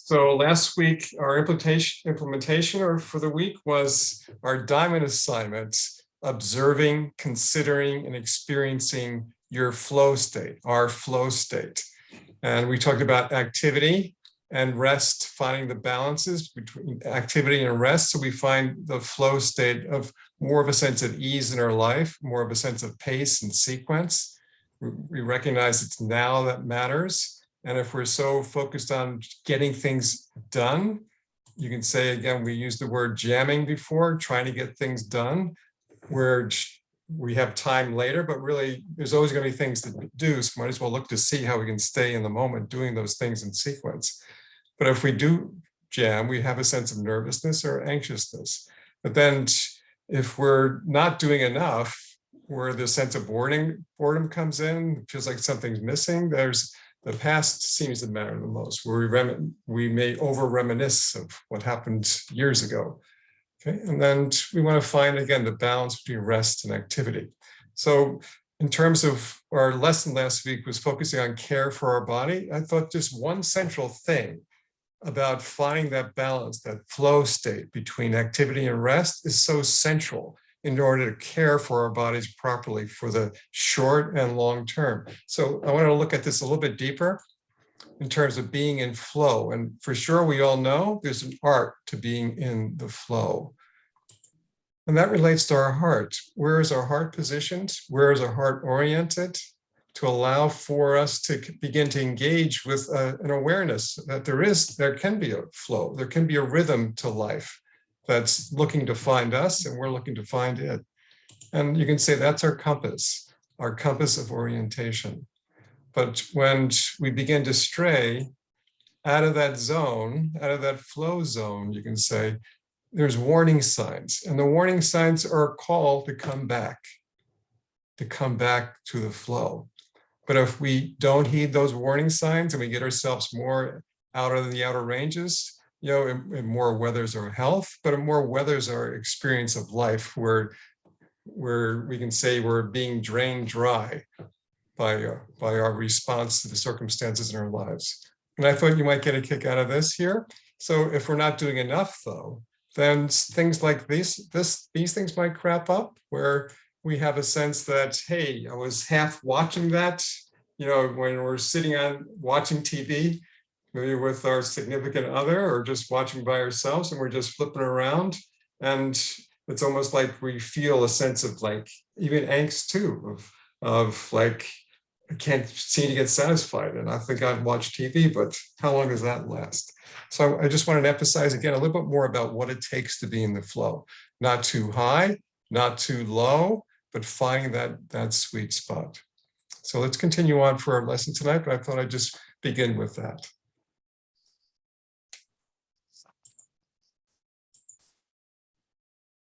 So last week, our implementation or for the week was our diamond assignment, observing, considering, and experiencing your flow state, our flow state. And we talked about activity and rest, finding the balances between activity and rest. So we find the flow state of more of a sense of ease in our life, more of a sense of pace and sequence. We recognize it's now that matters. And if we're so focused on getting things done, you can say, again, we used the word jamming before, trying to get things done, where we have time later, but really there's always going to be things to do. So might as well look to see how we can stay in the moment doing those things in sequence. But if we do jam, we have a sense of nervousness or anxiousness. But then if we're not doing enough, where the sense of boredom comes in, feels like something's missing, there's the past seems to matter the most, where we may over-reminisce of what happened years ago. Okay, and then we want to find, again, the balance between rest and activity. So in terms of our lesson last week was focusing on care for our body, I thought just one central thing about finding that balance, that flow state between activity and rest is so central in order to care for our bodies properly for the short and long term. So I want to look at this a little bit deeper in terms of being in flow. And for sure, we all know there's an art to being in the flow. And that relates to our heart. Where is our heart positioned? Where is our heart oriented? To allow for us to begin to engage with an awareness that there can be a flow, there can be a rhythm to life that's looking to find us, and we're looking to find it. And you can say that's our compass of orientation. But when we begin to stray out of that zone, out of that flow zone, you can say there's warning signs. And the warning signs are a call to come back to the flow. But if we don't heed those warning signs and we get ourselves more out of the outer ranges, it more weathers our health, but it more weathers our experience of life, where we can say we're being drained dry by our response to the circumstances in our lives. And I thought you might get a kick out of this here. So if we're not doing enough, though, then things like these things might crop up, where we have a sense that, hey, I was half watching that, when we're sitting watching TV, maybe with our significant other, or just watching by ourselves, and we're just flipping around. And it's almost like we feel a sense of even angst too, of I can't seem to get satisfied. And I think I've watched TV, but how long does that last? So I just wanted to emphasize again a little bit more about what it takes to be in the flow. Not too high, not too low, but finding that sweet spot. So let's continue on for our lesson tonight, but I thought I'd just begin with that.